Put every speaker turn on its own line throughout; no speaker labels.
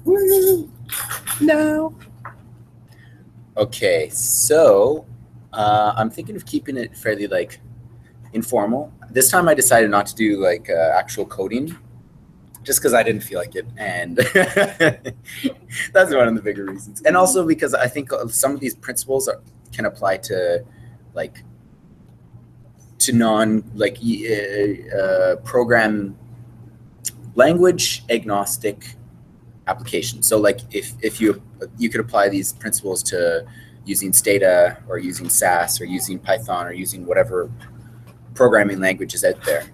Woo! No. Okay, so I'm thinking of keeping it fairly like informal. This time I decided not to do like actual coding, just because I didn't feel like it, and that's one of the bigger reasons. And also because I think some of these principles can apply to like non like program language agnostic applications. So like if you could apply these principles to using Stata or using SAS or using Python or using whatever programming language is out there.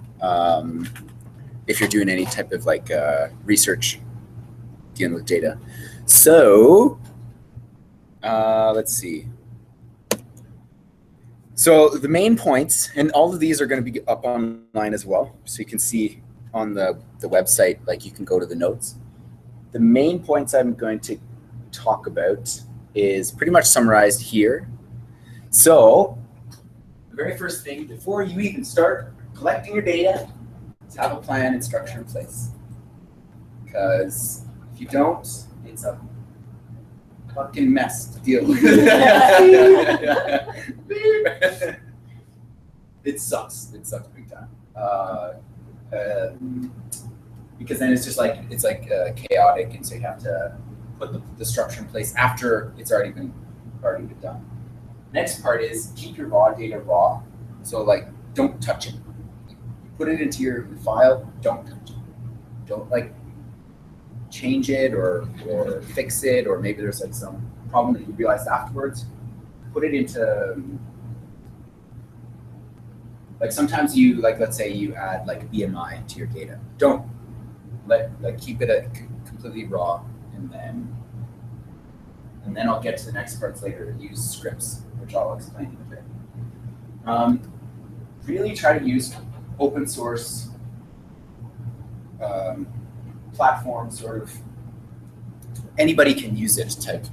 If you're doing any type of like research dealing with data. So let's see. So the main points, and all of these are going to be up online as well, so you can see on the website, like you can go to the notes. The main points I'm going to talk about is pretty much summarized here. So the very first thing, before you even start collecting your data, is have a plan and structure in place. Because if you don't, it's a fucking mess to deal with. It sucks. It sucks big time. Because then it's just like chaotic, and so you have to put the structure in place after it's already been done. Next part is keep your raw data raw. So like don't touch it. You put it into your file. Don't touch it. Don't like change it or fix it, or maybe there's like some problem that you realized afterwards. Put it into like sometimes you like, let's say you add like BMI to your data. Don't keep it completely raw, and then I'll get to the next parts later. Use scripts, which I'll explain in a bit. Really try to use open source platform, sort of anybody can use it type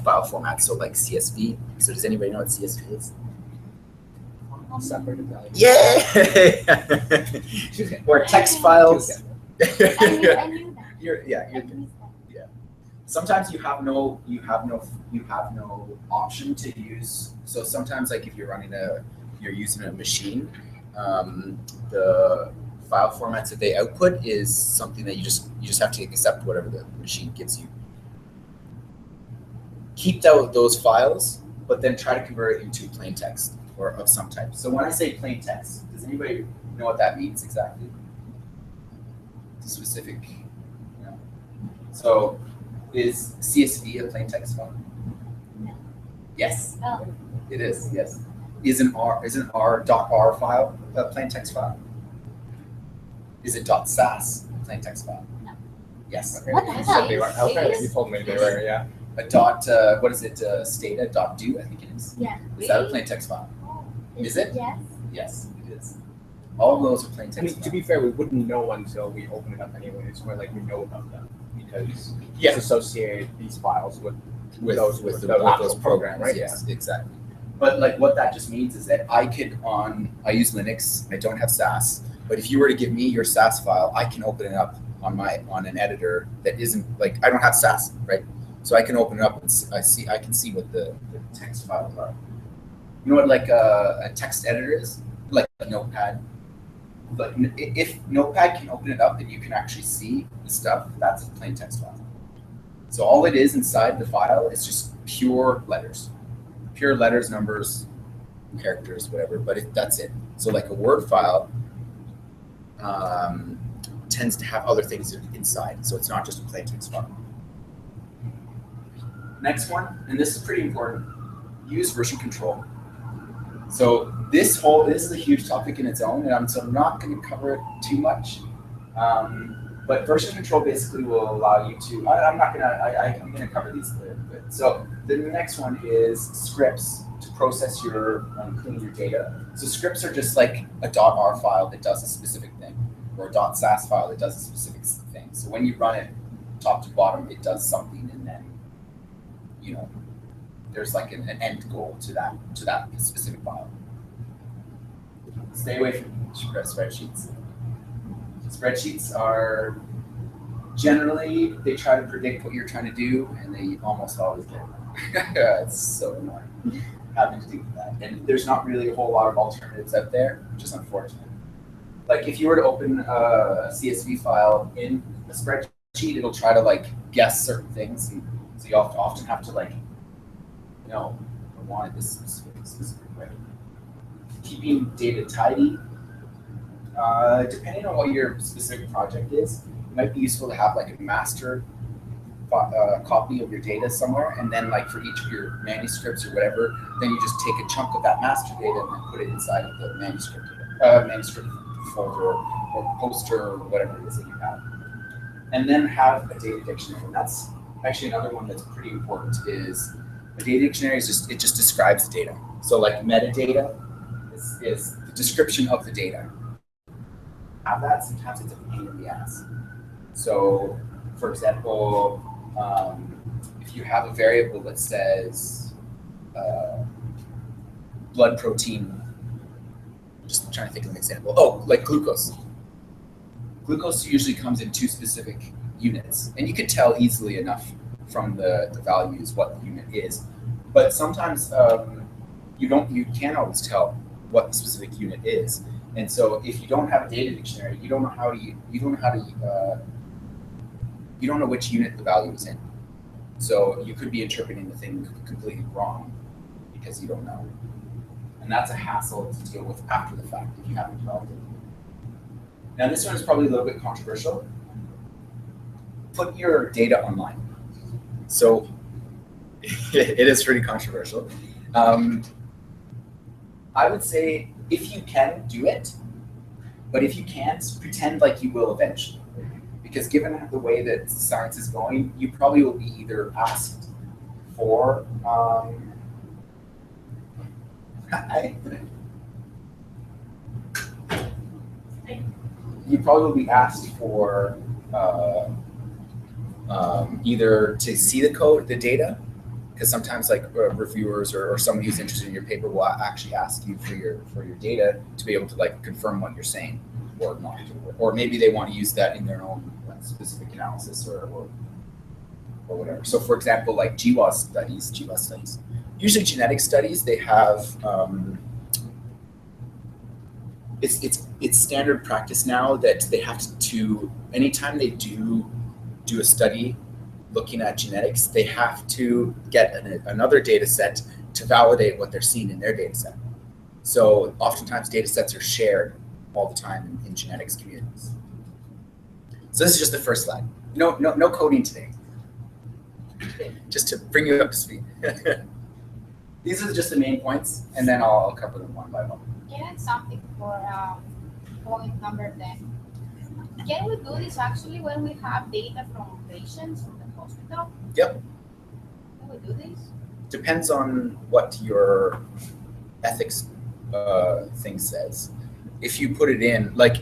file format. So like CSV. So does anybody know what CSV is?
Separated value.
Yeah. Or text files.
I knew that.
You're good. Yeah. Sometimes you have no option to use. So sometimes like if you're using a machine, the file formats that they output is something that you just have to accept whatever the machine gives you. Keep those files, but then try to convert it into plain text or of some type. So when I say plain text, does anybody know what that means exactly? Specific. No. So is CSV a plain text file?
No.
Yes.
Oh.
It is. Yes. Is an .r file a plain text file? Is it .sas a plain text file?
No.
Yes.
Okay. What the hell?
You told me they were, yeah.
A stata .do, I think it is.
Yeah.
Is that a plain text file? Is it?
Yes.
Yes, it is. All of those are plain text
I mean,
files.
to be fair, we wouldn't know until we open it up anyways, where like we know about them, because
Yeah.
it's associated these files with those
programs,
programs, right?
Yes, exactly. But like what that just means is that I use Linux, I don't have SAS, but if you were to give me your SAS file, I can open it up on an editor that isn't like, I don't have SAS, right? So I can open it up and I can see what the text files are. You know what like a text editor is? Like Notepad. But if Notepad can open it up and you can actually see the stuff, that's a plain text file. So all it is inside the file is just pure letters, numbers, characters, whatever. But that's it. So like a Word file tends to have other things inside, so it's not just a plain text file. Next one, and this is pretty important, use version control. So this is a huge topic in its own, and I'm not going to cover it too much. But version control basically will allow you to. I'm going to cover these a little bit. So the next one is scripts to process clean your data. So scripts are just like a .r file that does a specific thing, or a .sas file that does a specific thing. So when you run it top to bottom, it does something, and then there's like an end goal to that specific file. Stay away from spreadsheets. Spreadsheets are Generally, they try to predict what you're trying to do, and they almost always get it wrong. It's so annoying having to do that. And there's not really a whole lot of alternatives out there, which is unfortunate. Like if you were to open a CSV file in a spreadsheet, it'll try to like guess certain things, and so you often have to like, no, I wanted this specific way. Keeping data tidy, depending on what your specific project is, it might be useful to have like a master copy of your data somewhere, and then like for each of your manuscripts or whatever, then you just take a chunk of that master data and then put it inside of the manuscript folder or poster or whatever it is that you have. And then have a data dictionary. And that's actually another one that's pretty important. Is a data dictionary is just describes the data. So like metadata is the description of the data. Have that, sometimes it's a pain in the ass. So for example, if you have a variable that says blood protein, just trying to think of an example. Oh, like glucose. Glucose usually comes in two specific units, and you can tell easily enough from the values what the unit is. But sometimes you can't always tell what the specific unit is. And so if you don't have a data dictionary, you don't know which unit the value is in. So you could be interpreting the thing completely wrong because you don't know. And that's a hassle to deal with after the fact if you haven't developed it. Now this one is probably a little bit controversial. Put your data online. So it is pretty controversial. I would say if you can, do it. But if you can't, pretend like you will eventually. Because given the way that science is going, you probably will be either asked for you probably will be asked for either to see the code, the data, because sometimes like reviewers or someone who's interested in your paper will actually ask you for your data to be able to like confirm what you're saying or not, or maybe they want to use that in their own specific analysis or whatever. So for example, like GWAS studies, usually genetic studies, they have it's standard practice now that they have to anytime they do a study looking at genetics, they have to get another data set to validate what they're seeing in their data set. So oftentimes data sets are shared all the time in genetics communities. So this is just the first slide. No coding today. Just to bring you up to speed. These are just the main points, and then I'll cover them one by one.
Can something for point number 10. Can we do this actually when we have data from patients from the hospital?
Yep.
Can we do this?
Depends on what your ethics thing says. If you put it in, like,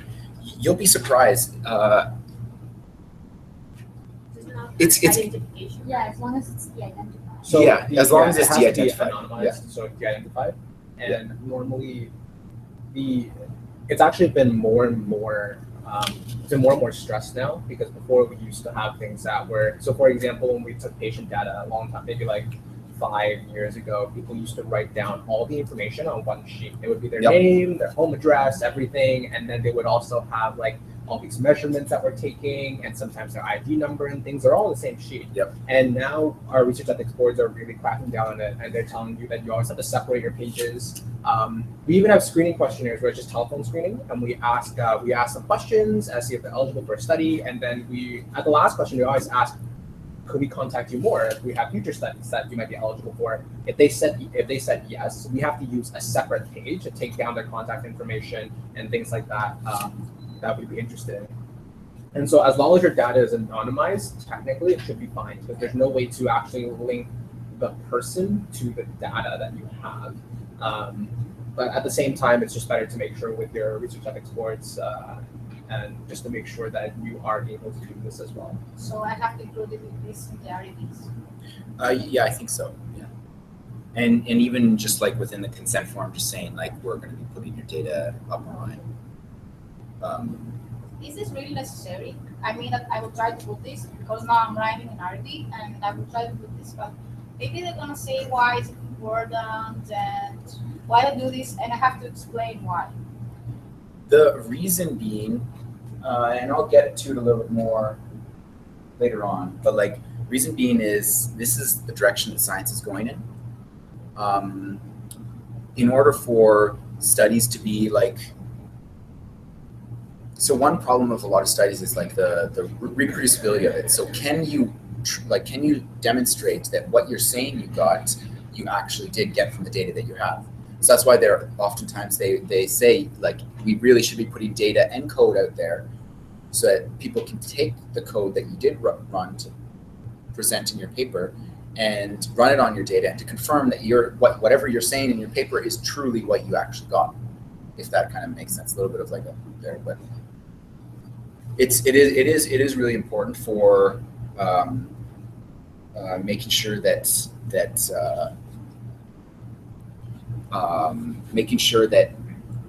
you'll be surprised. It's
identification. Yeah, as long as it's de-identified.
So
yeah, as long as it's
it has to be
de-identified.
anonymized,
Yeah.
so it's de-identified. And normally, it's actually been more and more stressed now, because before we used to have things that were, so for example, when we took patient data a long time, maybe like 5 years ago, people used to write down all the information on one sheet. It would be their name, their home address, everything, and then they would also have like all these measurements that we're taking, and sometimes their ID number and things are all on the same sheet.
Yep.
And now our research ethics boards are really cracking down on it, and they're telling you that you always have to separate your pages. We even have screening questionnaires where it's just telephone screening, and we ask some questions as see if they're eligible for a study, and then at the last question we always ask, could we contact you more if we have future studies that you might be eligible for? If they said yes, we have to use a separate page to take down their contact information and things like that. That we'd be interested in. And so as long as your data is anonymized, technically it should be fine, because there's no way to actually link the person to the data that you have. But at the same time, it's just better to make sure with your research ethics boards and just to make sure that you are able to do this as well.
So I have to include it in these similarities.
Yeah, I think so. Yeah. And even just like within the consent form, just saying like we're going to be putting your data up online.
is this really necessary? I mean, that I will try to put this because now I'm writing an RD and I will try to put this, but maybe they're gonna say why it's important and why I do this, and I have to explain why.
The reason being, and I'll get to it a little bit more later on, but like reason being is this is the direction that science is going in. In order for studies to be like, so one problem of a lot of studies is like the reproducibility of it. So can you demonstrate that what you're saying you got, you actually did get from the data that you have? So that's why they're oftentimes they say like we really should be putting data and code out there so that people can take the code that you did run to present in your paper and run it on your data and to confirm that whatever you're saying in your paper is truly what you actually got. If that kind of makes sense, a little bit of like a there, but it is really important for making sure that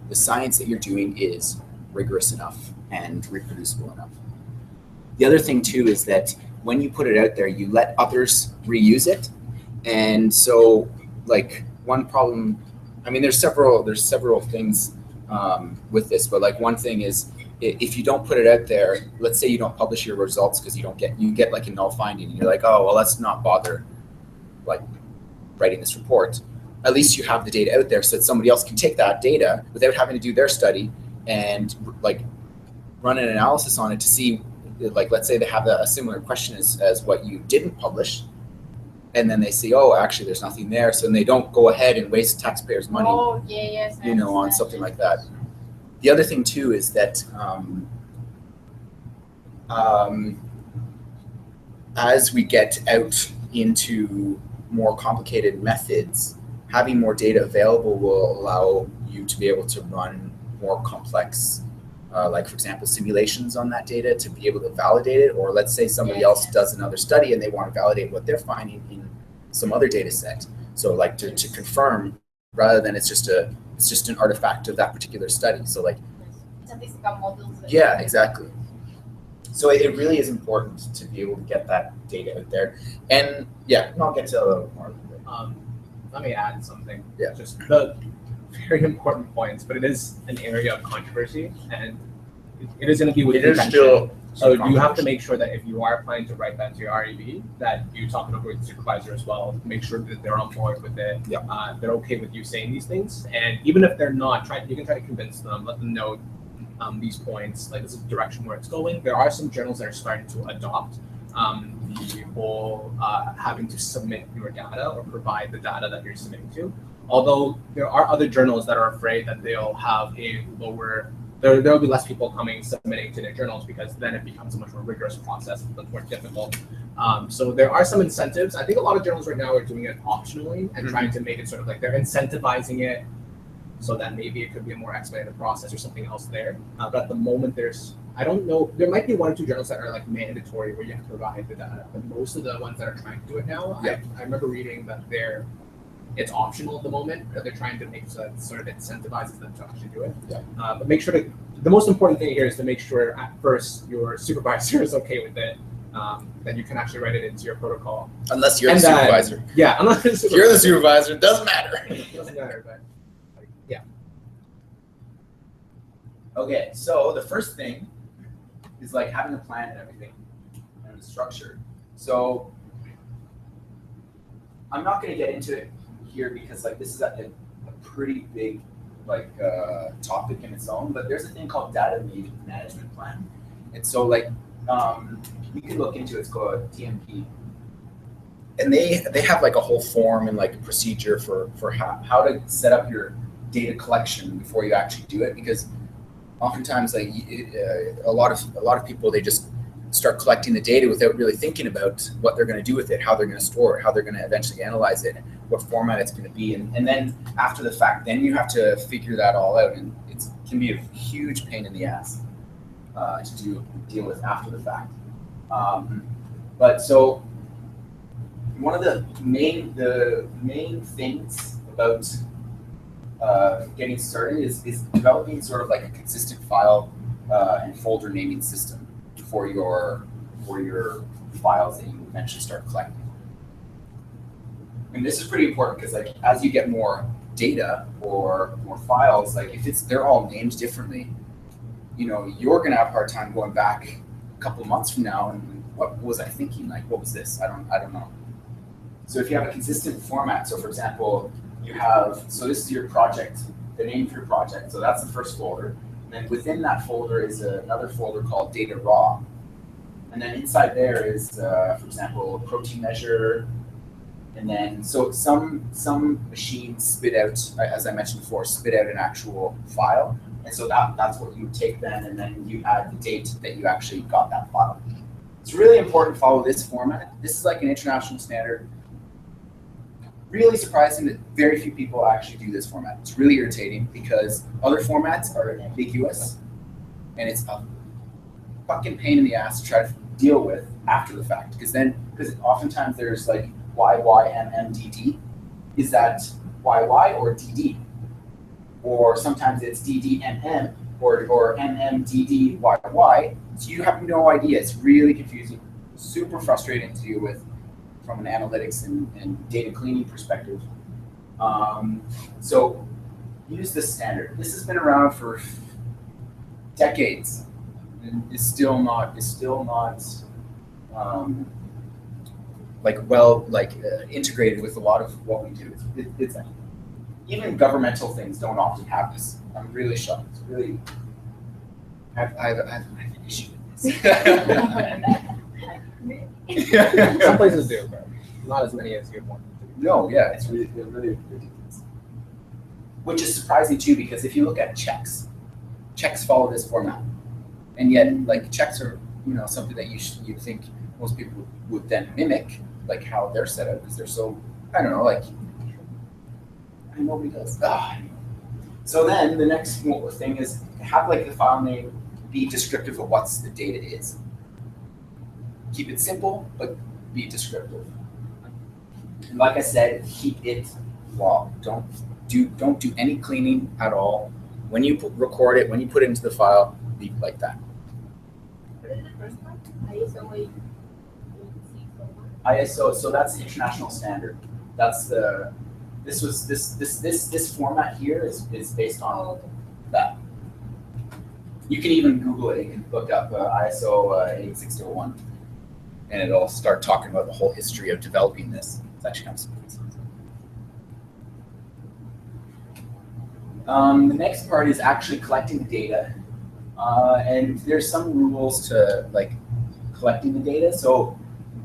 the science that you're doing is rigorous enough and reproducible enough. The other thing too is that when you put it out there, you let others reuse it. And so like one problem, I mean, there's several things with this, but like one thing is if you don't put it out there, let's say you don't publish your results because you get like a null finding and you're like, oh, well, let's not bother like writing this report. At least you have the data out there so that somebody else can take that data without having to do their study and like run an analysis on it to see, like, let's say they have a similar question as what you didn't publish, and then they see, oh, actually there's nothing there. So then they don't go ahead and waste taxpayers' money,
Yes,
on something like that. The other thing too is that as we get out into more complicated methods, having more data available will allow you to be able to run more complex, like for example, simulations on that data to be able to validate it. Or let's say somebody else does another study and they want to validate what they're finding in some other data set. So like to confirm rather than it's just an artifact of that particular study. So like,
statistical models.
Yeah, exactly. So it really is important to be able to get that data out there. And yeah, I'll get to a little more.
Let me add something.
Yeah.
Just the very important points, but it is an area of controversy, and it is going to be with intention. So you have to make sure that if you are planning to write that to your REB, that you talk it over with the supervisor as well. Make sure that they're on board with it.
Yeah.
They're okay with you saying these things, and even if they're not, you can try to convince them. Let them know these points. Like this is the direction where it's going. There are some journals that are starting to adopt the whole having to submit your data or provide the data that you're submitting to. Although there are other journals that are afraid that they'll have a lower, there'll be less people submitting to their journals because then it becomes a much more rigorous process, much more difficult. So there are some incentives. I think a lot of journals right now are doing it optionally and trying to make it sort of like they're incentivizing it so that maybe it could be a more expedited process or something else there. But at the moment I don't know, there might be one or two journals that are like mandatory where you have to provide the data, but most of the ones that are trying to do it now, I remember reading that it's optional at the moment, that they're trying to make so that sort of incentivizes them to actually do it.
Yeah.
But make sure the most important thing here is to make sure at first your supervisor is okay with it, that you can actually write it into your protocol.
Unless you're the supervisor.
Yeah, unless
you're the supervisor, it doesn't matter.
It doesn't matter, but yeah.
Okay, so the first thing is like having a plan and everything and a structure. So I'm not going to get into it here because like this is a pretty big like topic in its own, but there's a thing called data management plan. And so like you can look into it. It's called TMP. And they have like a whole form and like a procedure for how to set up your data collection before you actually do it, because oftentimes like a lot of people, they just start collecting the data without really thinking about what they're going to do with it, how they're going to store it, how they're going to eventually analyze it, what format it's going to be. And then after the fact, then you have to figure that all out. And it can be a huge pain in the ass to deal with after the fact. But so one of the main things about getting started is developing sort of like a consistent file and folder naming system for your files that you eventually start collecting. And this is pretty important because like as you get more data or more files, like if they're all named differently, you know, you're gonna have a hard time going back a couple of months from now and what was I thinking? Like what was this? I don't know. So if you have a consistent format, so for example, you have, so this is your project, the name for your project, so that's the first folder. And then within that folder is another folder called data raw. And then inside there is, for example, protein measure. And then, so some machines spit out, as I mentioned before, spit out an actual file. And so that's what you take then, and then you add the date that you actually got that file. It's really important to follow this format. This is like an international standard. Really surprising that very few people actually do this format. It's really irritating because other formats are ambiguous and it's a fucking pain in the ass to try to deal with after the fact. Because oftentimes there's like YYMMDD. Is that YY or DD? Or sometimes it's DDMM or MMDDYY. So you have no idea. It's really confusing, super frustrating to deal with from an analytics and data cleaning perspective. So use this standard. This has been around for decades and is still not integrated with a lot of what we do. It's even governmental things don't often have this. I'm really shocked. It's really, I have an issue with this.
Some places do, but not as many as you'd want.
No, yeah, it's really ridiculous. Which is surprising too, because if you look at checks follow this format, and yet like checks are something that you'd think most people would then mimic, like how they're set up, because they're so nobody does. So then the next thing is have like the file name be descriptive of what the data is. Keep it simple, but be descriptive. And like I said, keep it raw. Don't do any cleaning at all. When you record it, when you put it into the file, leave it like that.
What is the first one?
ISO, so that's the international standard. That's this format here is based on that. You can even Google it. You can look up ISO 8601. And it'll start talking about the whole history of developing this. It's actually kind of surprising. The next part is actually collecting the data. And there's some rules to like collecting the data. So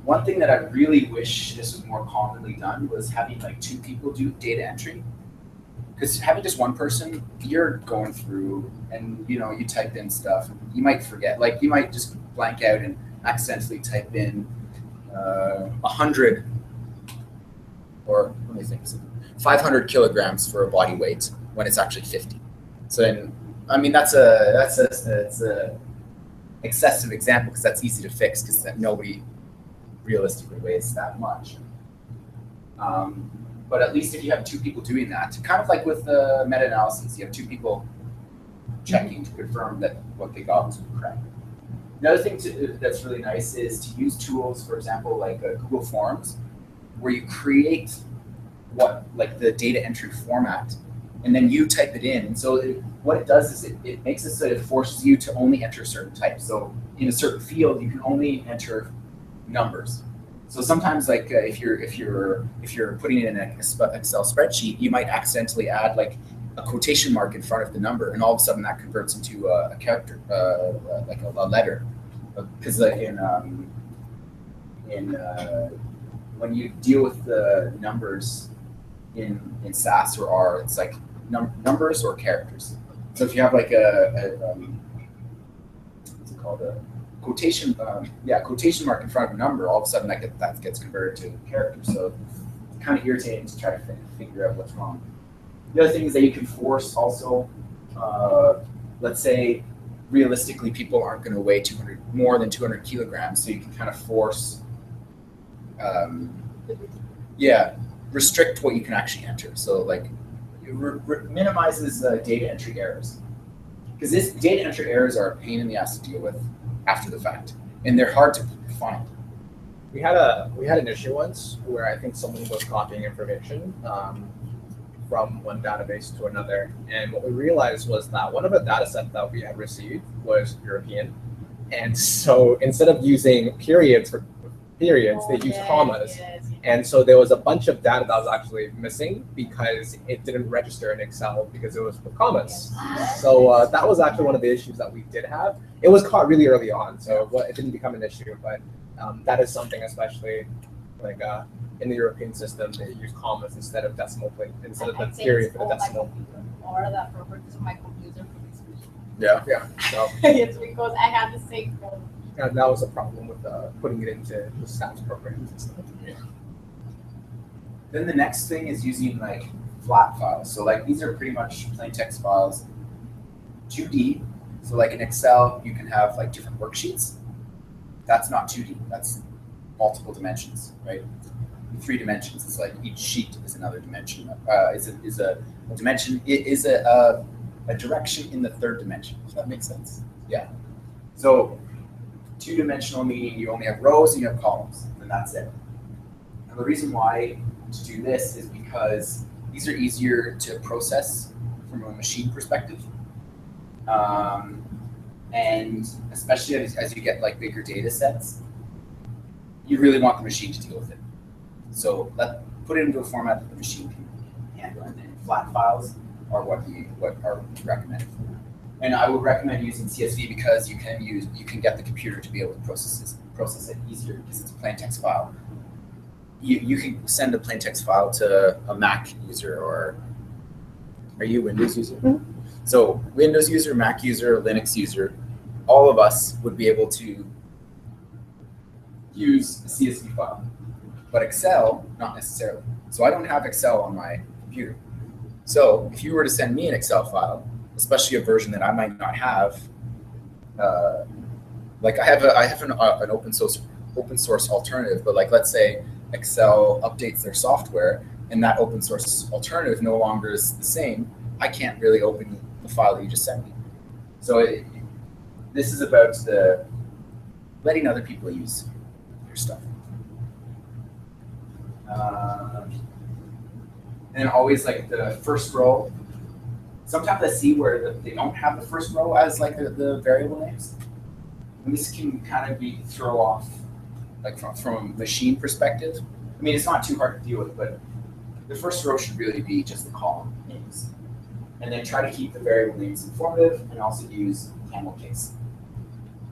one thing that I really wish this was more commonly done was having like two people do data entry. Because having just one person, you're going through and you type in stuff. You might forget, like you might just blank out and accidentally type in 100 or let me think, 500 kilograms for a body weight when it's actually 50. So then, I mean that's a excessive example because that's easy to fix because nobody realistically weighs that much. But at least if you have two people doing that, kind of like with the meta-analysis, you have two people checking to confirm that what they got was correct. Another thing that's really nice is to use tools, for example, like Google Forms, where you create like the data entry format, and then you type it in. And so what it does is it makes it so it forces you to only enter certain types. So in a certain field, you can only enter numbers. So sometimes, like if you're putting it in an Excel spreadsheet, you might accidentally add like a quotation mark in front of the number, and all of a sudden that converts into a character, like a letter. Because like when you deal with the numbers in SAS or R, it's like numbers or characters. So if you have like what's it called, a quotation mark in front of a number, all of a sudden that gets converted to a character. So it's kind of irritating to try to figure out what's wrong. The other thing is that you can force also, let's say realistically people aren't going to weigh more than 200 kilograms, so you can kind of force, restrict what you can actually enter. So like it minimizes data entry errors. Because this data entry errors are a pain in the ass to deal with after the fact, and they're hard to find.
We had an issue once where I think someone was copying information from one database to another, and what we realized was that one of the data sets that we had received was European, and so instead of using periods for periods, they used commas. And so there was a bunch of data that was actually missing because it didn't register in Excel because it was with commas. So that was actually one of the issues that we did have. It was caught really early on, so it didn't become an issue. But that is something, especially like in the European system, they use commas instead of decimal point, instead of the period for the decimal.
Or the properties of my computer for this reason.
Yeah. So
It's because I had the same problem.
and that was a problem with putting it into the stats programs and stuff.
Then the next thing is using like flat files. So like these are pretty much plain text files, 2D. So like in Excel, you can have like different worksheets. That's not 2D. That's multiple dimensions, right? 3 dimensions is like each sheet is another dimension. Is a dimension. It is a direction in the 3rd dimension. Does that make sense? Yeah. So 2-dimensional meaning you only have rows and you have columns, and that's it. And the reason why to do this is because these are easier to process from a machine perspective. And especially as you get like bigger data sets, you really want the machine to deal with it. So put it into a format that the machine can handle, and then flat files are what are recommended. And I would recommend using CSV because you can get the computer to be able to process it easier because it's a plain text file. You can send a plain text file to a Mac user, or are you a Windows user? Mm-hmm. So Windows user, Mac user, Linux user, all of us would be able to use a CSV file, but Excel, not necessarily. So I don't have Excel on my computer. So if you were to send me an Excel file, especially a version that I might not have, like I have an open source alternative, but like let's say Excel updates their software and that open source alternative no longer is the same, I can't really open the file that you just sent me. So this is about letting other people use your stuff. And always like the first row. Sometimes I see where they don't have the first row as like the variable names. And this can kind of be throw off, like from a machine perspective. I mean, it's not too hard to deal with, but the first row should really be just the column names. And then try to keep the variable names informative and also use camel case.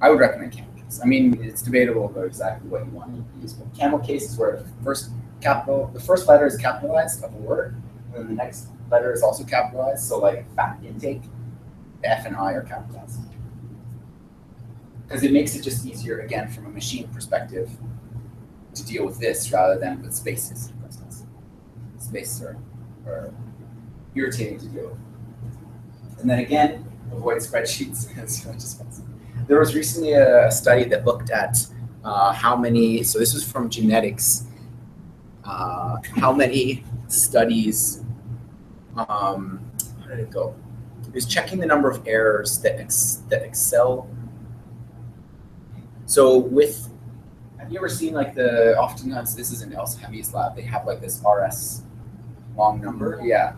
I would recommend camel case. I mean, it's debatable about exactly what you want to use, but camel case is where the first letter is capitalized of a word, and then the next letter is also capitalized. So like fat intake, the F and I are capitalized. Because it makes it just easier, again, from a machine perspective, to deal with this rather than with spaces, for instance. Spaces are irritating to deal with. And then again, avoid spreadsheets as much as possible. There was recently a study that looked at how many, so this was from genetics, how many studies, how did it go? It was checking the number of errors that Excel. So have you ever seen like oftentimes this is in Elshavi's lab, they have like this RS long number, yeah.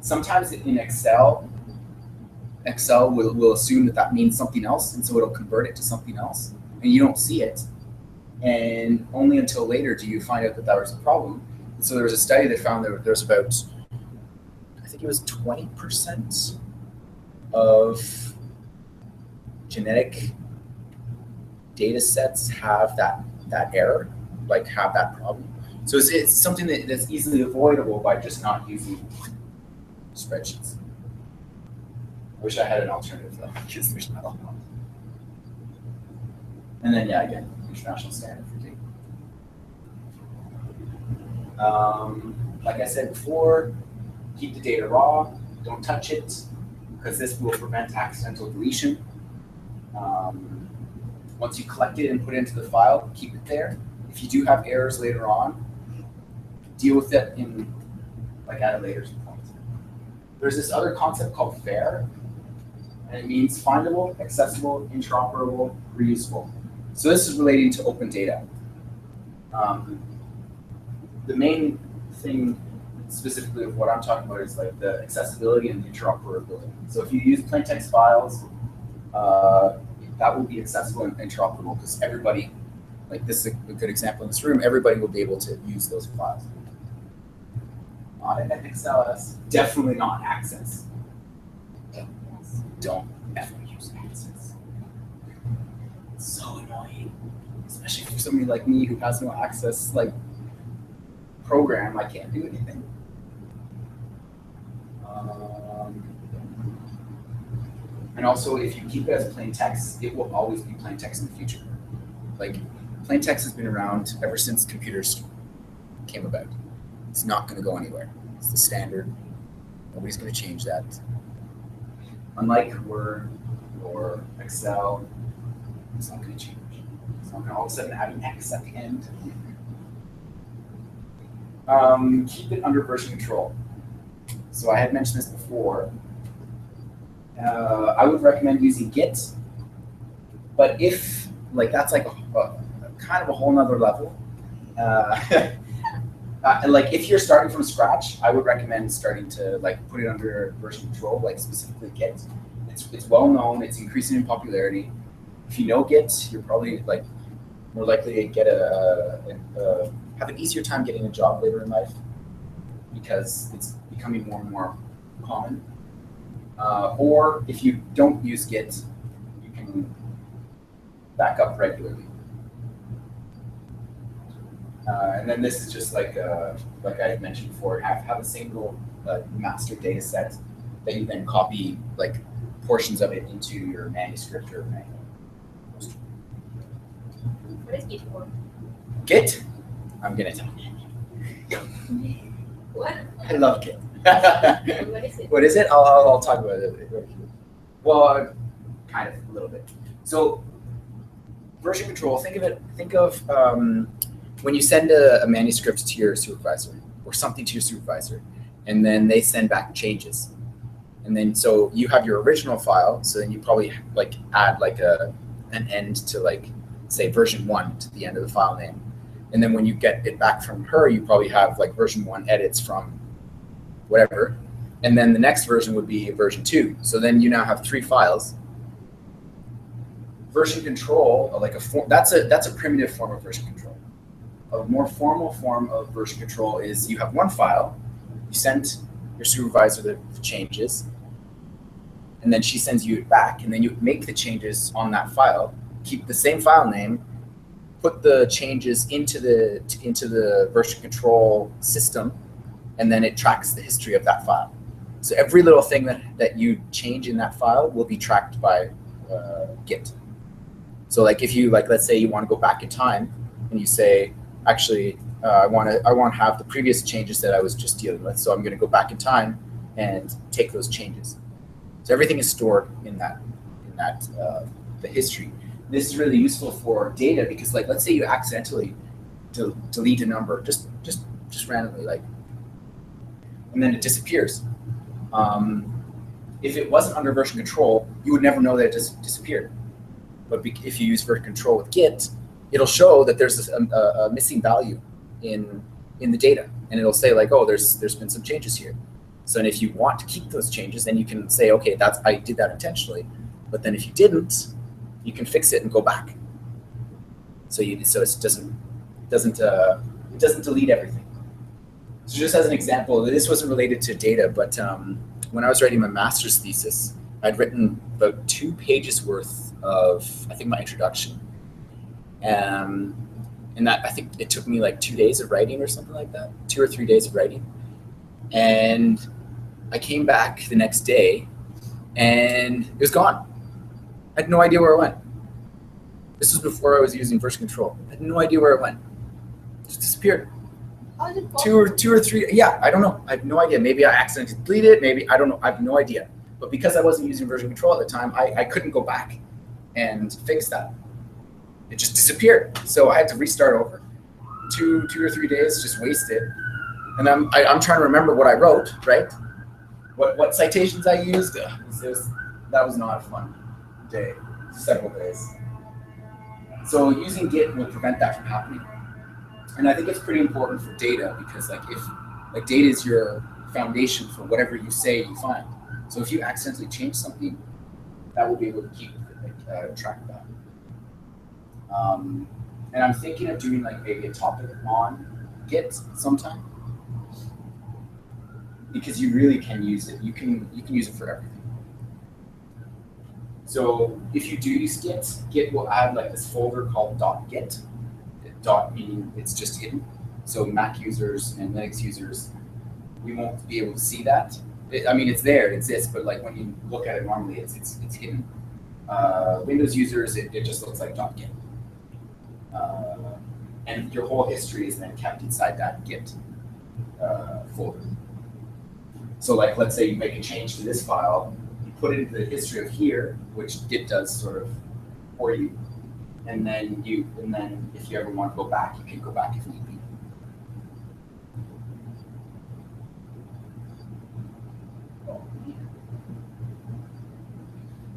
Sometimes in Excel will assume that means something else, and so it'll convert it to something else, and you don't see it. And only until later do you find out that was a problem. And so there was a study that found that there's about, I think it was 20% of genetic data sets have that error, like have that problem. So it's something that's easily avoidable by just not using spreadsheets. I wish I had an alternative though, because there's not a lot. And then yeah, again, international standard for data. Like I said before, keep the data raw, don't touch it, because this will prevent accidental deletion. Once you collect it and put it into the file, keep it there. If you do have errors later on, deal with it at a later point. There's this other concept called FAIR, and it means findable, accessible, interoperable, reusable. So this is relating to open data. The main thing specifically of what I'm talking about is like the accessibility and the interoperability. So if you use plain text files, that will be accessible and interoperable because everybody, like this is a good example in this room, everybody will be able to use those files. Not in XLS, definitely not Access. Don't ever use Access. It's so annoying, especially for somebody like me who has no Access like program. I can't do anything. And also, if you keep it as plain text, it will always be plain text in the future. Like, plain text has been around ever since computers came about. It's not going to go anywhere. It's the standard. Nobody's going to change that. Unlike Word or Excel, it's not going to change. It's not going to all of a sudden add an X at the end. Keep it under version control. So I had mentioned this before. I would recommend using Git, but if like that's like a kind of a whole nother level. Like if you're starting from scratch, I would recommend starting to like put it under version control, like specifically Git. It's well known. It's increasing in popularity. If you know Git, you're probably like more likely to get have an easier time getting a job later in life because it's becoming more and more common. Or if you don't use Git, you can back up regularly. And then this is just like I had mentioned before, have a single master data set that you then copy like portions of it into your manuscript or manual.
What is Git for?
Git? I'm gonna tell you.
What?
I love Git.
What is it?
What is it? I'll talk about it. Well, kind of a little bit. So, version control. Think of when you send a manuscript to your supervisor or something to your supervisor, and then they send back changes, and then so you have your original file. So then you probably like add like an end to like say version 1 to the end of the file name, and then when you get it back from her, you probably have like version 1 edits from whatever, and then the next version would be version 2. So then you now have 3 files. Version control, like that's a primitive form of version control. A more formal form of version control is you have one file, you send your supervisor the changes, and then she sends you it back, and then you make the changes on that file, keep the same file name, put the changes into the version control system, and then it tracks the history of that file. So every little thing that you change in that file will be tracked by Git. So like if you let's say you want to go back in time and you say, actually, I want to have the previous changes that I was just dealing with. So I'm going to go back in time and take those changes. So everything is stored in that the history. This is really useful for data because like let's say you accidentally delete a number just randomly and then it disappears. If it wasn't under version control, you would never know that it just disappeared. But if you use version control with Git, it'll show that there's a missing value in the data, and it'll say like, oh, there's been some changes here. So and if you want to keep those changes, then you can say, okay, I did that intentionally. But then if you didn't, you can fix it and go back. So it doesn't delete everything. So just as an example, this wasn't related to data, but when I was writing my master's thesis, I'd written about 2 pages worth of, I think, my introduction. And that, I think it took me like 2 days of writing or something like that, 2 or 3 days of writing. And I came back the next day and it was gone. I had no idea where it went. This was before I was using version control. I had no idea where it went. It just disappeared.
How is it
Two or three, yeah, I don't know. I have no idea. Maybe I accidentally deleted it. Maybe, I don't know. I have no idea. But because I wasn't using version control at the time, I couldn't go back and fix that. It just disappeared. So I had to restart over. 2 or 3 days just wasted. And I'm trying to remember what I wrote, right? what citations I used, that was not a fun day, several days. So using Git will prevent that from happening. And I think it's pretty important for data because if data is your foundation for whatever you say you find. So if you accidentally change something, that will be able to keep track of that. And I'm thinking of doing maybe a topic on Git sometime, because you really can use it. You can use it for everything. So if you do use Git will add this folder called .git. Dot meaning it's just hidden. So Mac users and Linux users, we won't be able to see that. It's there, it exists, but when you look at it normally, it's hidden. Windows users, it just looks like .git. And your whole history is then kept inside that Git folder. So let's say you make a change to this file, you put it into the history of here, which Git does sort of for you. And then if you ever want to go back, you can go back if need be.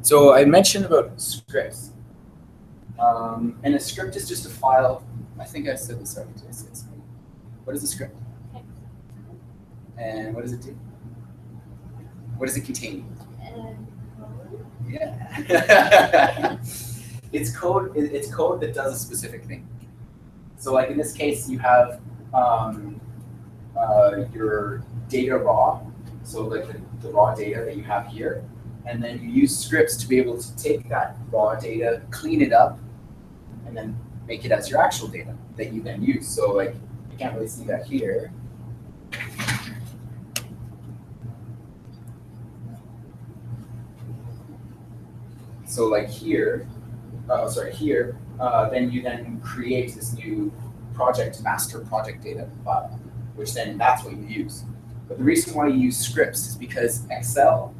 So I mentioned about scripts. And a script is just a file. I think I said this already. What is a script? And what does it do? What does it contain? Yeah. It's code that does a specific thing. So in this case, you have your data raw, so the raw data that you have here, and then you use scripts to be able to take that raw data, clean it up, and then make it as your actual data that you then use. So you can't really see that here. So here, then you then create this new master project data file, which then that's what you use. But the reason why you use scripts is because Excel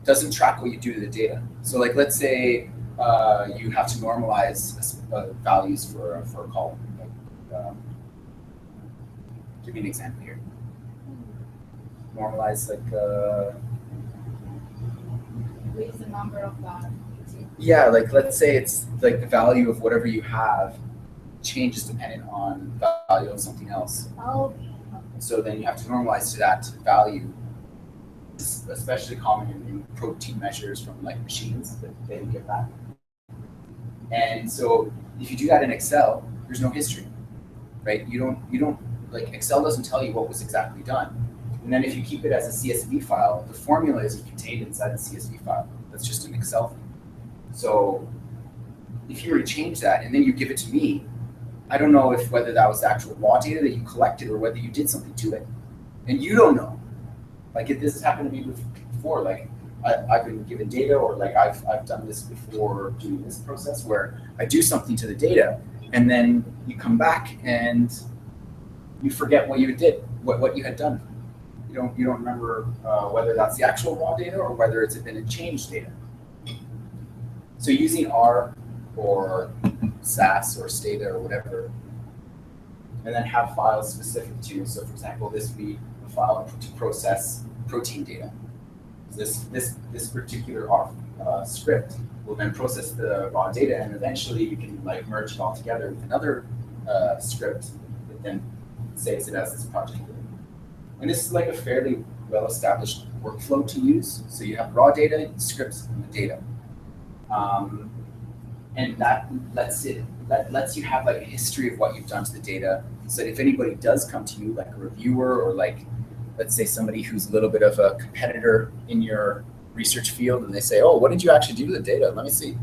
doesn't track what you do to the data. So let's say you have to normalize values for a column. Give me an example here. Normalize
What is the number of that?
Yeah, let's say it's the value of whatever you have changes depending on the value of something else.
Oh.
So then you have to normalize to that value. It's especially common in protein measures from machines that they give that. And so if you do that in Excel, there's no history, right? You don't Excel doesn't tell you what was exactly done. And then if you keep it as a CSV file, the formula is contained inside the CSV file. That's just an Excel thing. So if you were to change that and then you give it to me, I don't know whether that was the actual raw data that you collected or whether you did something to it. And you don't know. This has happened to me before. I've been given data, or I've done this before doing this process where I do something to the data and then you come back and you forget what you did, what you had done. You don't remember whether that's the actual raw data or whether it's been a changed data. So using R or SAS or Stata or whatever, and then have files specific to. So for example, this would be a file to process protein data. This particular R script will then process the raw data, and eventually you can merge it all together with another script that then saves it as this project data. And this is a fairly well-established workflow to use. So you have raw data, scripts, and the data. And that lets you have a history of what you've done to the data, so that if anybody does come to you, a reviewer or let's say somebody who's a little bit of a competitor in your research field, and they say, oh, what did you actually do to the data? Let me see.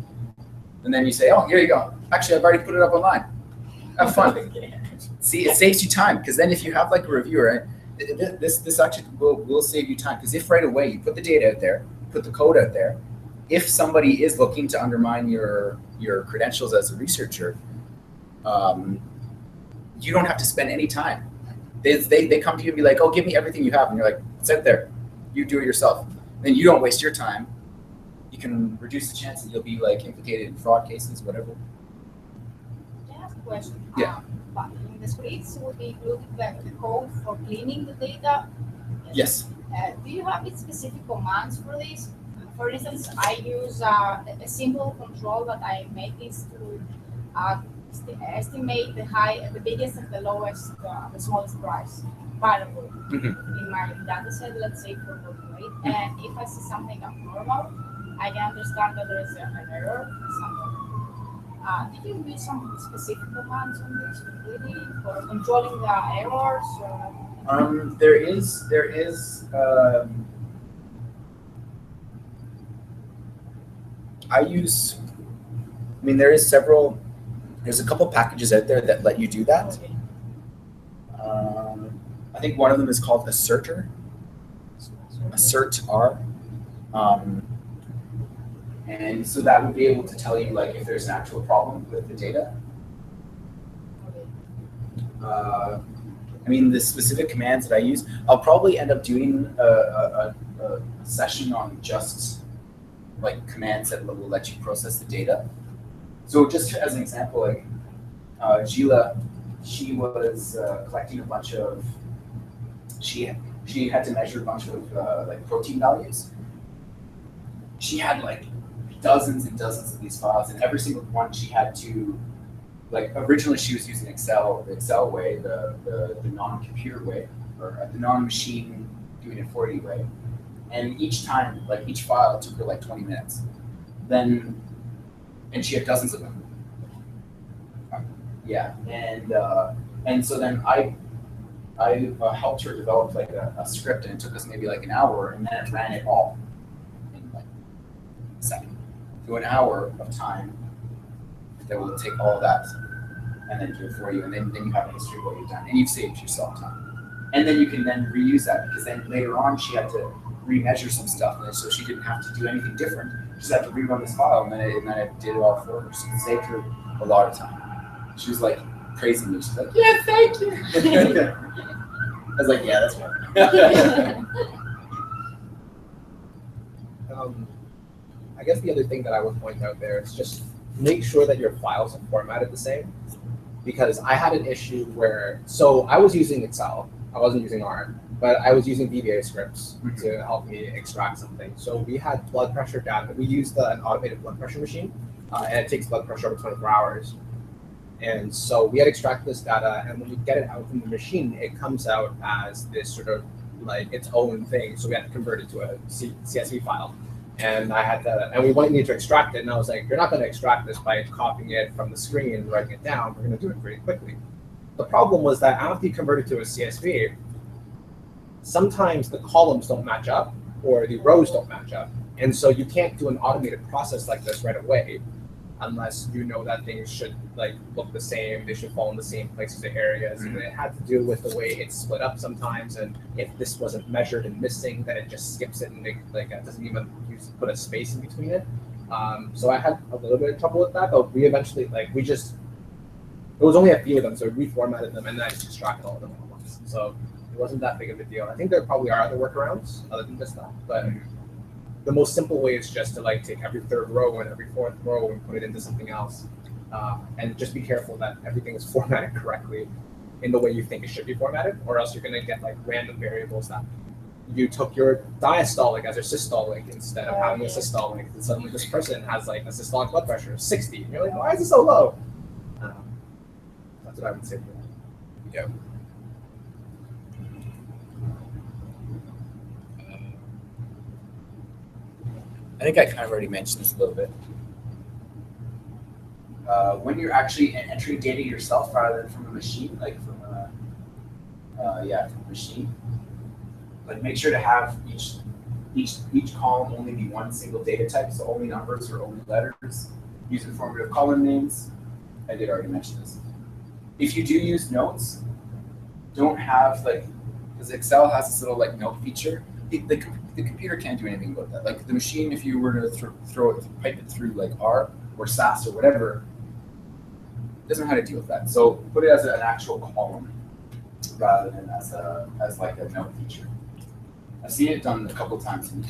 And then you say, oh, here you go. Actually, I've already put it up online. Have fun. See, it saves you time, because then if you have a reviewer, this actually will save you time, because if right away you put the data out there, put the code out there, if somebody is looking to undermine your credentials as a researcher, you don't have to spend any time. They come to you and be like, oh, give me everything you have. And you're like, it's out there. You do it yourself. Then you don't waste your time. You can reduce the chance that you'll be implicated in fraud cases, whatever.
I have a question.
Yeah.
But in the scripts, would be included the code for cleaning the data?
Yes.
Do you have any specific commands for this? For instance, I use a simple control that I make is to estimate the biggest and the lowest, the smallest price variable in my data set, let's say for work rate. And if I see something abnormal, I can understand that there is an error somewhere. Did you use some specific commands on this completely for controlling the errors?
There is. There is several. There's a couple packages out there that let you do that.
Okay.
I think one of them is called Assert R. And so that would be able to tell you like if there's an actual problem with the data. The specific commands that I use, I'll probably end up doing a session on just like commands that will let you process the data. So just as an example, like Gila, she was collecting a bunch of, she had to measure a bunch of like protein values. She had like dozens and dozens of these files, and every single one she had to, like originally she was using Excel, the Excel way, the non-computer way, or the non-machine doing it for you way. And each time, like each file took her like 20 minutes. And she had dozens of them. Yeah, and so then I helped her develop like a script, and it took us maybe like an hour, and then it ran it all in like a second. So an hour of time that will take all of that and then do it for you, and then you have a history of what you've done, and you've saved yourself time. And then you can then reuse that, because then later on she had to remeasure some stuff, and so she didn't have to do anything different. She just had to rerun this file, and then it did it all for her. So it saved her a lot of time. She was like praising me. She's like, "Yeah, thank you." I was like, "Yeah, that's right."
I guess the other thing that I would point out there is just make sure that your files are formatted the same. Because I had an issue where, so I was using Excel, I wasn't using R, but I was using VBA scripts to help me extract something. So we had blood pressure data. We used an automated blood pressure machine, and it takes blood pressure over 24 hours. And so we had extracted this data, and when you get it out from the machine, it comes out as this sort of like its own thing. So we had to convert it to a CSV file. And we wanted to extract it, and I was like, you're not going to extract this by copying it from the screen and writing it down. We're going to do it pretty quickly. The problem was that after you convert it to a CSV, sometimes the columns don't match up or the rows don't match up. And so you can't do an automated process like this right away unless you know that things should like look the same, they should fall in the same places or areas. And it had to do with the way it's split up sometimes, and if this wasn't measured and missing, then it just skips it and it doesn't even put a space in between it. So I had a little bit of trouble with that, but we eventually it was only a few of them, so we reformatted them and then I just extracted all of them at once. So it wasn't that big of a deal. I think there probably are other workarounds other than just that, but the most simple way is just to like take every third row and every fourth row and put it into something else. And just be careful that everything is formatted correctly in the way you think it should be formatted, or else you're going to get like random variables that you took your diastolic as your systolic instead of having a systolic, and suddenly this person has like a systolic blood pressure of 60. And you're like, why is it so low? That's what I would say.
Yeah. I think I kind of already mentioned this a little bit. When you're actually entering data yourself rather than from a machine, like from a machine, like make sure to have each column only be one single data type, so only numbers or only letters. Use informative column names. I did already mention this. If you do use notes, don't have because Excel has this little note feature. The computer can't do anything about that. Like the machine, if you were to pipe it through R or SAS or whatever, doesn't know how to deal with that. So put it as an actual column rather than as a note feature. I've seen it done a couple of times, and you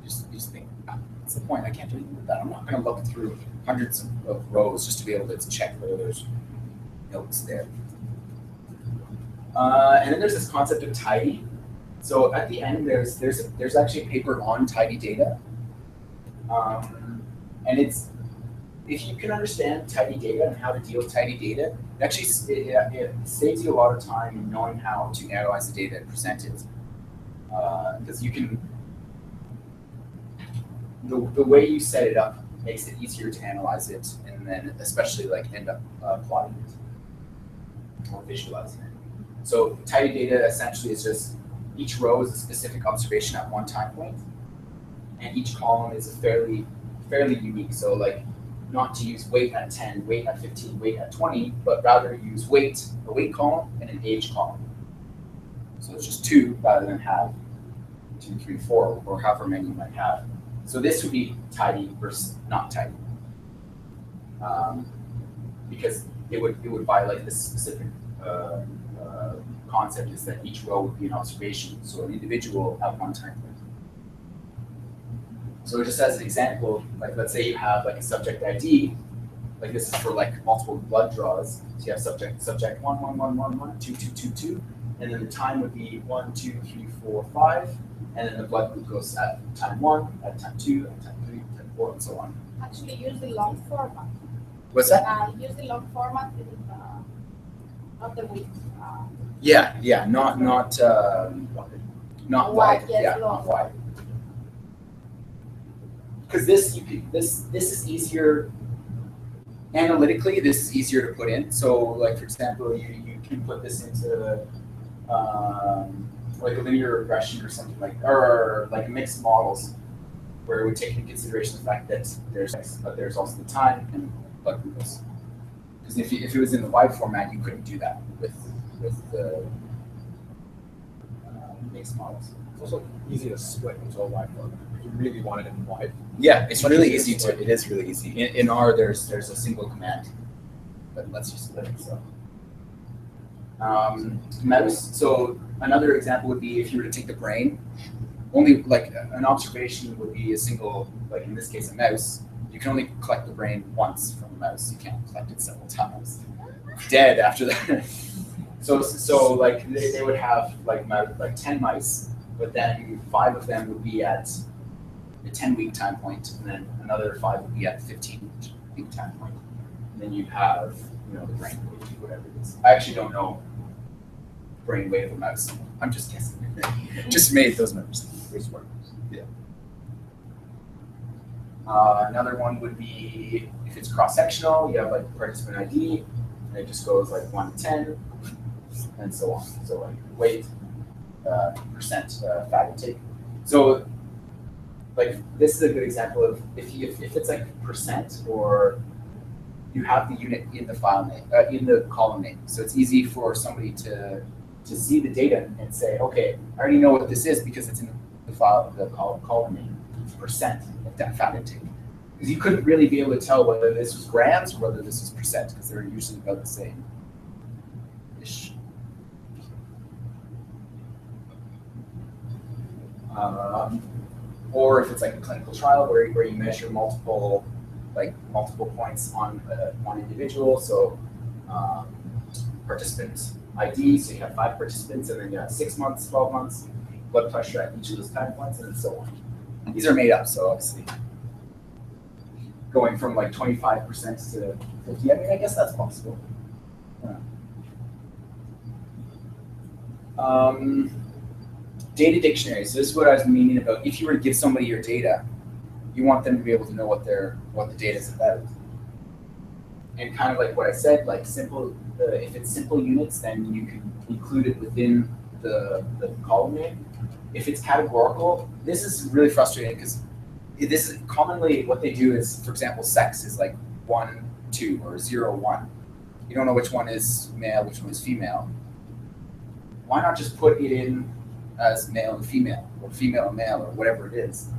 just think, what's the point? I can't do anything with that. I'm not going to look through hundreds of rows just to be able to check whether there's notes there. And then there's this concept of tidy. So at the end, there's actually a paper on tidy data, and it's, if you can understand tidy data and how to deal with tidy data, it actually it saves you a lot of time in knowing how to analyze the data and present it, because you can, the way you set it up makes it easier to analyze it, and then especially like end up plotting it or visualizing it. So tidy data essentially is just each row is a specific observation at one time point, and each column is fairly unique. So like, not to use weight at 10, weight at 15, weight at 20, but rather use weight, a weight column, and an age column. So it's just 2 rather than have 2, 3, 4, or however many you might have. So this would be tidy versus not tidy, because it would violate this specific concept, is that each row would be an observation, so an individual at one time point. So just as an example, like let's say you have like a subject ID, like this is for like multiple blood draws. So you have subject 1, 1, 1, 1, 1, 2, 2, 2, 2, and then the time would be 1, 2, 3, 4, 5, and then the blood glucose at time 1, at time 2, at time 3, time 4, and so on.
Actually, use the long format.
What's that?
Use the long format with not the width.
Yeah, not wide.
Yes,
Yeah,
long.
not wide. Because this is easier analytically. This is easier to put in. So, like for example, you can put this into like a linear regression or something like, or like mixed models, where it would take into consideration the fact that there's X, but there's also the time and blood glucose. Because if it was in the wide format, you couldn't do that with the mixed models.
It's also easy to split into a wide format if you really want it in wide.
Yeah, it's
Much
really
easier
easy
to
to.
split.
It is really easy. In R, there's a single command that lets you split it. So, mouse. So another example would be if you were to take the brain. Only like an observation would be a single, like in this case, a mouse. You can only collect the brain once from a mouse. You can't collect it several times. Dead after that. So like they would have like 10 mice, but then 5 of them would be at the 10-week time point, and then another 5 would be at the 15-week time point. And then you'd have, the brain weight, whatever it is. I actually don't know brain weight of a mouse. I'm just guessing. Just made those numbers.
Pretty smart.
Yeah. Another one would be if it's cross-sectional, you have like participant ID, and it just goes like 1 to 10, and so on. So like weight, percent fat intake. So like this is a good example of if it's like percent, or you have the unit in the file name, in the column name. So it's easy for somebody to see the data and say, okay, I already know what this is because it's in the file, the column name, percent of that fat intake. Because you couldn't really be able to tell whether this was grams or whether this was percent, because they're usually about the same. Ish. Or if it's like a clinical trial where you measure multiple points on one individual. So participant ID, so you have 5 participants, and then you have 6 months, 12 months, blood pressure at each of those time points, and so on. And these are made up, so obviously going from like 25% to 50, I mean, I guess that's possible. Data dictionary. So this is what I was meaning about. If you were to give somebody your data, you want them to be able to know what the data is about. And kind of like what I said, like simple. If it's simple units, then you can include it within the column name. If it's categorical, this is really frustrating because this is commonly what they do is, for example, sex is like 1, 2 or 0, 1. You don't know which one is male, which one is female. Why not just put it in as male and female, or female and male, or whatever it is,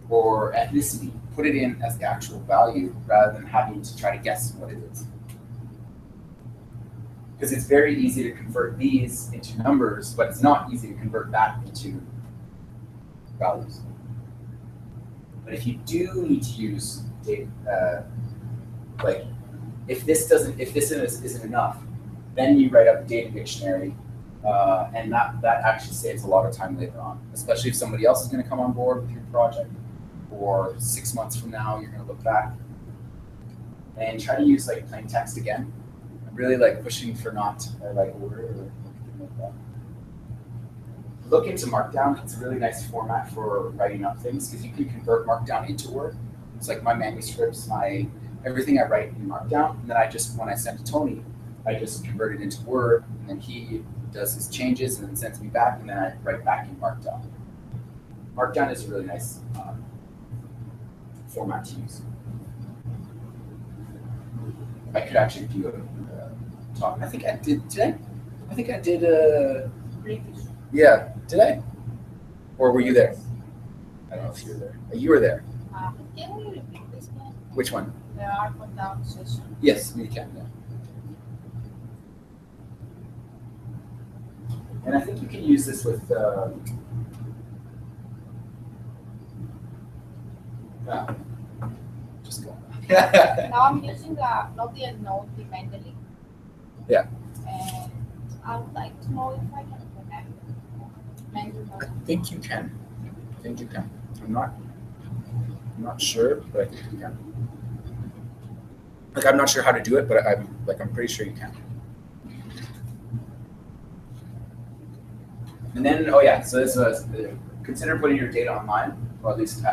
or ethnicity? Put it in as the actual value rather than having to try to guess what it is. Because it's very easy to convert these into numbers, but it's not easy to convert that into values. But if you do need to use data, like if this isn't enough, then you write up a data dictionary And that actually saves a lot of time later on, especially if somebody else is going to come on board with your project, or 6 months from now, you're going to look back and try to use like plain text again. I'm really like pushing for not like Word or anything like that. Look into Markdown. It's a really nice format for writing up things because you can convert Markdown into Word. It's like my manuscripts, everything I write in Markdown, and then when I send to Tony, I just convert it into Word, and then he does his changes and then sends me back, and then I write back in Markdown. Markdown is a really nice format to use. I could actually do a talk. I think I did today. I think I did yeah, did I? Or were you there? I don't know if you were there. You were there.
Can we repeat this again?
Which one?
The up and down session.
Yes, we can. Yeah. And I think you can use this with just go.
Now I'm using not the node, the Mendeley.
Yeah.
And I would like to know if I can connect Mendeley.
I think you can. I'm not sure, but I think you can. Like I'm not sure how to do it, but I'm pretty sure you can. And then so this consider putting your data online, or at least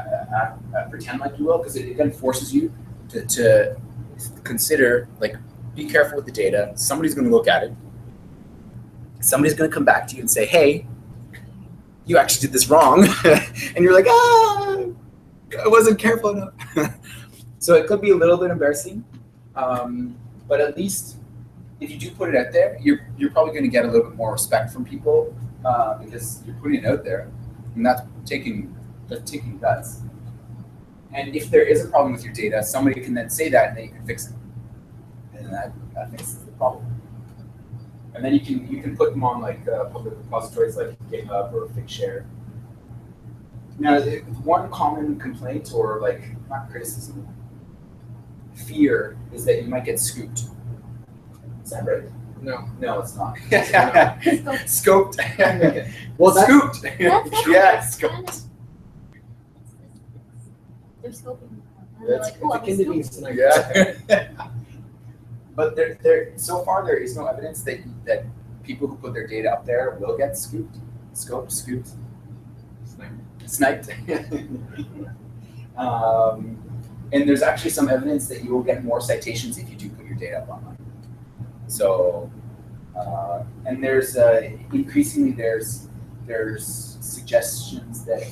pretend like you will, because it again forces you to consider, like, be careful with the data. Somebody's going to look at it. Somebody's going to come back to you and say, hey, you actually did this wrong. And you're like, I wasn't careful enough. So it could be a little bit embarrassing. But at least if you do put it out there, you're probably going to get a little bit more respect from people because you're putting it out there, and that's taking guts. And if there is a problem with your data, somebody can then say that, and then you can fix it, and that fixes the problem. And then you can put them on like public repositories like GitHub or Figshare. Now, one common complaint, or like not criticism, fear, is that you might get scooped. Is that right? No, it's not. Scoped. Well, scooped. Yeah, scoped.
They're scoping.
That's akin to being sniped.
Yeah. But there so far there is no evidence that people who put their data up there will get scooped, scoped, scooped, sniped. And there's actually some evidence that you will get more citations if you do put your data up online. So, and there's increasingly there's suggestions that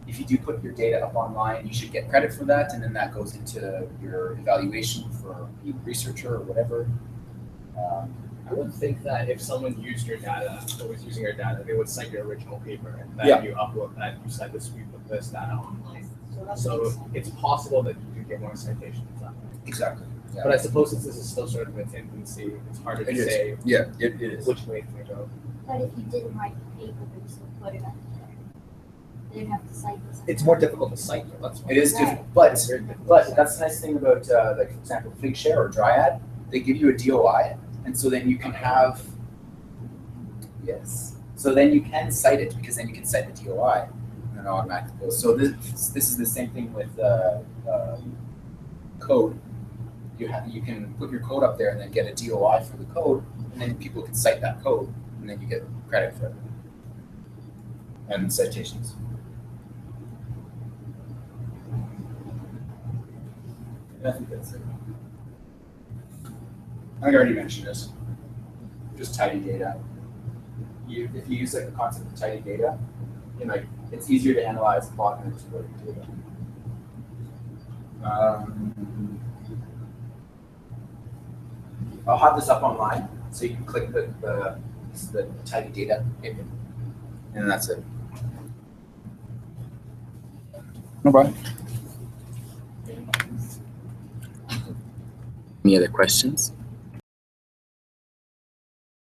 if you do put your data up online, you should get credit for that, and then that goes into your evaluation for being a researcher or whatever.
I would think that if someone used your data or was using your data, they would cite your original paper and then you upload that, you cite the sweep of this data online. So it's possible that you could get more citations that way.
Exactly. Yeah.
But I suppose since this is still sort of in its infancy, it's harder to say
it is.
which way it's going to go.
But if you didn't write the paper, but you still put it up there, they didn't have to cite this.
It's more difficult to cite, though. That's why.
It is difficult, but that's the nice thing about like for example Figshare or Dryad, they give you a DOI, and so then you can have so then you can cite it, because then you can cite the DOI and then automatically goes. So this is the same thing with code. You can put your code up there and then get a DOI for the code, and then people can cite that code, and then you get credit for it and citations. I think that's it. I think I already mentioned this. Just tidy data. If you use like the concept of tidy data, like it's easier to analyze, plot, and exploit data. I'll have this up online, so you can click the tidy data, and that's it. No problem. Any other questions?